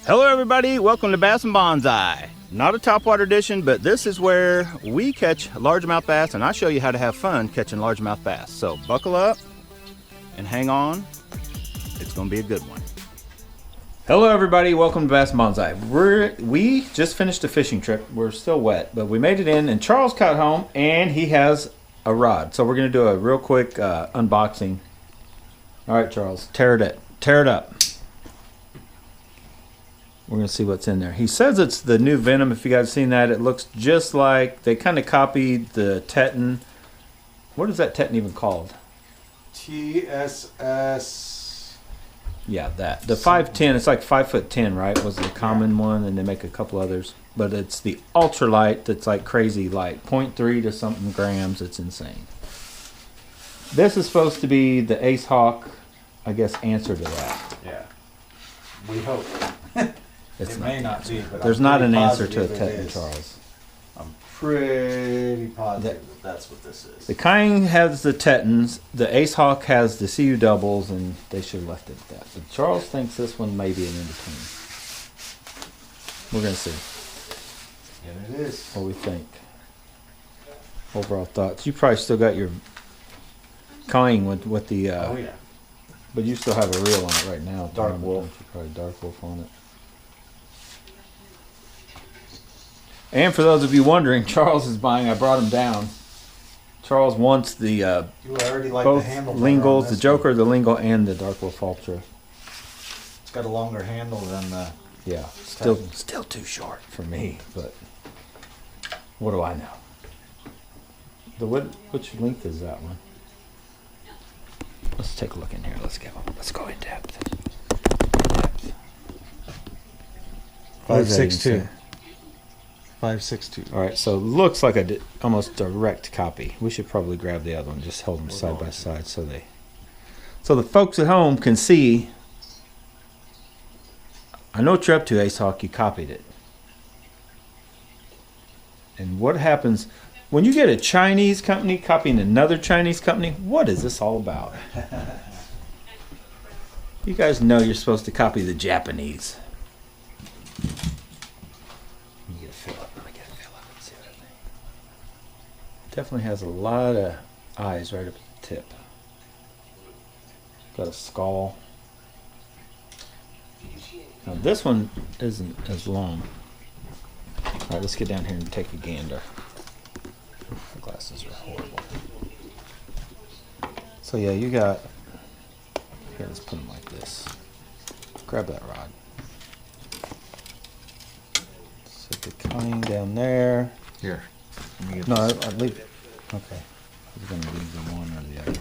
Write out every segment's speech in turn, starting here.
Hello everybody, welcome to Bass and Bonsai. Not a topwater edition, but this is where we catch largemouth bass and I show you how to have fun catching largemouth bass. So buckle up and hang on, it's gonna be a good one. Hello everybody, welcome to Bass and Bonsai. We just finished a fishing trip. We're still wet, but we made it in and Charles got home and he has a rod. So we're gonna do a real quick unboxing. All right, Charles, tear it up. We're going to see what's in there. He says it's the new Venom. If you guys seen that, it looks just like they kind of copied the Teton. What is that Teton even called? TSS. Yeah, that. The 510, it's like 5'10", right? Was the common one, and they make a couple others. But it's the ultralight that's like crazy light. 0.3 to something grams. It's insane. This is supposed to be the Ace Hawk, I guess, answer to that. Yeah. We hope. It may not be, but there's not an answer to a Teton, Charles. I'm pretty positive that's what this is. The Kuying has the Tetons, the Ace Hawk has the CU doubles, and they should have left it at that. But Charles thinks this one may be an in-between. We're going to see. Yeah, it is. What we think. Overall thoughts. You probably still got your Kuying with the... oh, yeah. But you still have a reel on it right now. Dark Wolf. Probably Dark Wolf on it. And for those of you wondering, Charles is buying. I brought him down. Charles wants the you already like both the handle Lingles, the Joker, the Lingle, and the Dark Wolf Ultra. It's got a longer handle than the... Yeah, still too short for me, but what do I know? Which length is that one? Let's take a look in here. Let's go in depth. 5.62. 5.62. All right, so looks like a almost direct copy. We should probably grab the other one, just hold them side by side so the folks at home can see. I know what you're up to, Ace Hawk. You copied it. And what happens when you get a Chinese company copying another Chinese company? What is this all about? You guys know you're supposed to copy the Japanese. Let me get a fill up and see what I think. Definitely has a lot of eyes right up at the tip. Got a skull. Now this one isn't as long. All right, let's get down here and take a gander. The glasses are horrible. So yeah, you got. Here, let's put them like this. Grab that rod. Set the Kuying down there. Here. Let me get No, this. I'd leave it. Okay. I was going to leave the one or the other.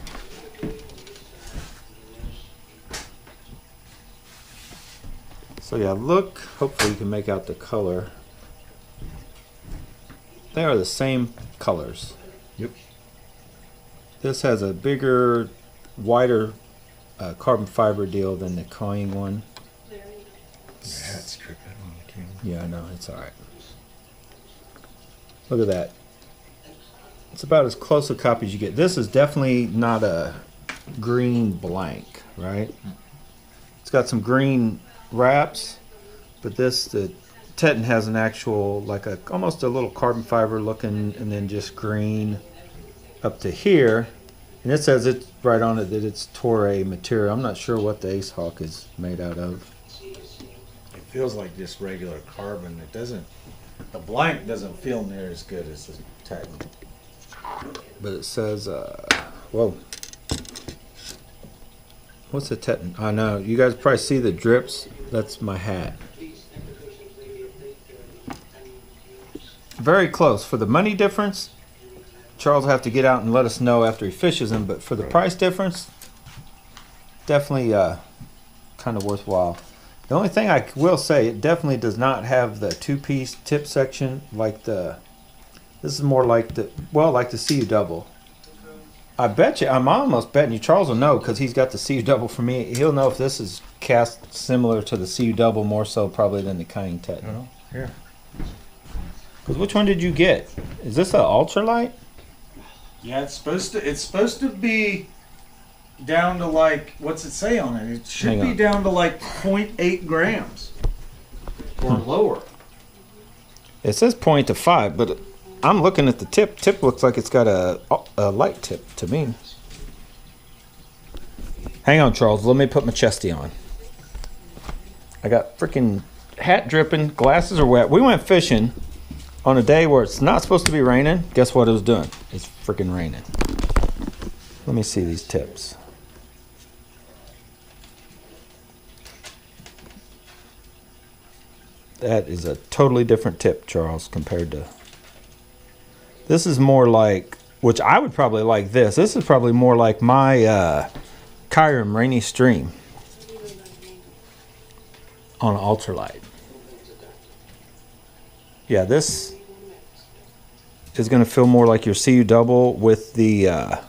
So yeah, look. Hopefully you can make out the color. They are the same colors. Yep. This has a bigger, wider carbon fiber deal than the Kuying one. Yeah, it's tripping on the camera. Yeah, I know. It's all right. Look at that. It's about as close a copy as you get. This is definitely not a green blank, right? It's got some green wraps, but the Teton has an actual, like almost a little carbon fiber looking, and then just green up to here. And it says it's right on it that it's Toray material. I'm not sure what the Ace Hawk is made out of. It feels like just regular carbon. It doesn't... The blank doesn't feel near as good as the Teton. But it says, whoa. What's the Teton? I know. You guys probably see the drips. That's my hat. Very close. For the money difference, Charles will have to get out and let us know after he fishes them. But for the price difference, definitely kind of worthwhile. The only thing I will say, it definitely does not have the two-piece tip section like the... This is more like the CU double. I bet you, I'm almost betting you, Charles will know because he's got the CU double for me. He'll know if this is cast similar to the CU double, more so probably than the Kuying Teton. Oh, here. Because which one did you get? Is this an ultralight? Yeah, it's supposed to be down to like, what's it say on it? It should Hang be on. down to like 0.8 grams. or lower. It says 0.5, but I'm looking at the tip. Tip looks like it's got a light tip to me. Hang on, Charles. Let me put my chesty on. I got freaking hat dripping. Glasses are wet. We went fishing on a day where it's not supposed to be raining. Guess what it was doing? It's freaking raining. Let me see these tips. That is a totally different tip, Charles, compared to... This is more like, which I would probably like this. This is probably more like my Kuying Rainy Stream on an ultralight. Yeah, this is going to feel more like your CU double with the...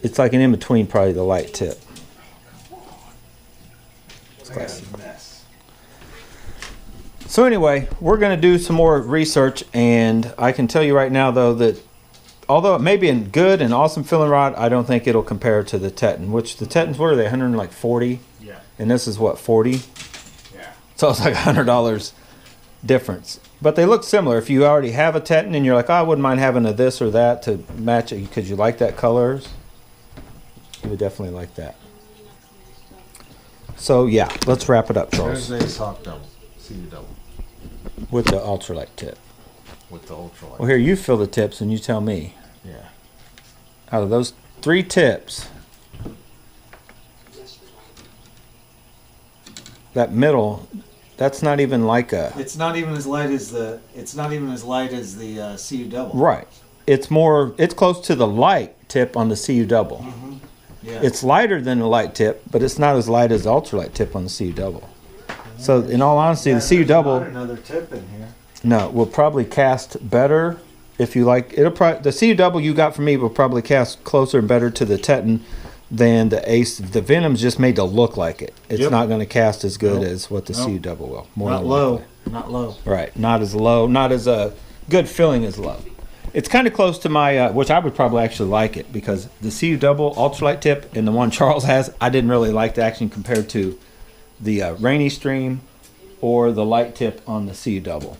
it's like an in-between, probably the light tip. That's a mess. So anyway, we're going to do some more research, and I can tell you right now, though, that although it may be a good and awesome filling rod, I don't think it'll compare to the Teton, which the Tetons, what are they, 140? Yeah. And this is what, 40? Yeah. So it's like $100 difference. But they look similar. If you already have a Teton and you're like, oh, I wouldn't mind having a this or that to match it because you like that colors, you would definitely like that. So yeah, let's wrap it up, Charles. There's a sock double, CU double. With the ultralight tip. With the ultralight. Well, here, you fill the tips and you tell me. Yeah. Out of those 3 tips, that middle, that's not even like a... It's not even as light as the. It's not even as light as the CU double. Right. It's more, it's close to the light tip on the CU double. Mm-hmm. Yeah. It's lighter than the light tip, but it's not as light as the ultralight tip on the CU double. So in all honesty, the CU double... Not another tip in here. No, will probably cast better if you like. It'll probably, the CU double you got from me will probably cast closer and better to the Teton than the Ace. The Venom's just made to look like it. It's not going to cast as good as what the CU double will. More Not than low. likely. Not low. Right, not as low, not as a good filling as low. It's kind of close to my, which I would probably actually like it because the CU double ultralight tip and the one Charles has, I didn't really like the action compared to the Rainy Stream or the light tip on the CU double.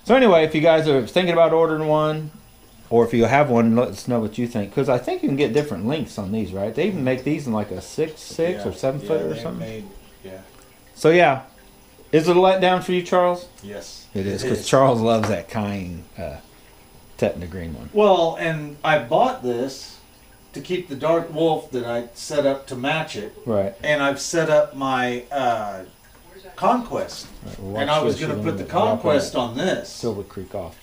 So anyway, if you guys are thinking about ordering one, or if you have one, let us know what you think. Because I think you can get different lengths on these, right? They even make these in like a 6'6" or 7 footer or something. So yeah, is it a letdown for you, Charles? Yes. It is, because Charles loves that Kuying Teton, the green one. Well, and I bought this to keep the dark wolf that I set up to match it. Right. And I've set up my Conquest. Right, well, And I was going to put the Conquest on this. Silver Creek off.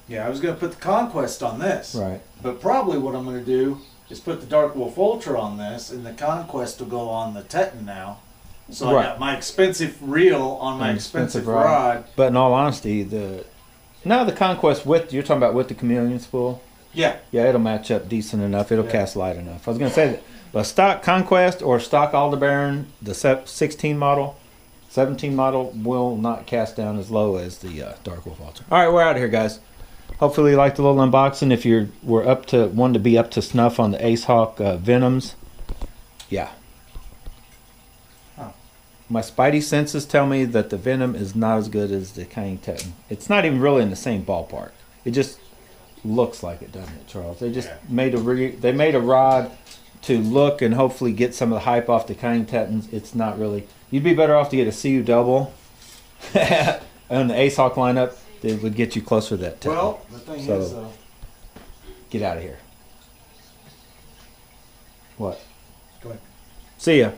Yeah, I was going to put the Conquest on this. Right. But probably what I'm going to do is put the Dark Wolf Ultra on this, and the Conquest will go on the Teton now. So Right. I got my expensive reel on my expensive rod. But in all honesty, the Conquest with, you're talking about with the chameleon spool? Yeah. Yeah, it'll match up decent enough. It'll Yeah. cast light enough. I was going to say that. But stock Conquest or stock Aldebaran, the 16 model, 17 model will not cast down as low as the Dark Wolf Ultra. All right, we're out of here, guys. Hopefully you liked the little unboxing. If you're wanted to be up to snuff on the Ace Hawk Venoms, yeah. Huh. My spidey senses tell me that the Venom is not as good as the Kuying Teton. It's not even really in the same ballpark. It just looks like it, doesn't it, Charles? They just made a rod to look and hopefully get some of the hype off the Kuying Tetons. It's not really. You'd be better off to get a CU double on the Ace Hawk lineup. That would get you closer to that Teton. Well, the thing is, get out of here. What? go ahead. See ya.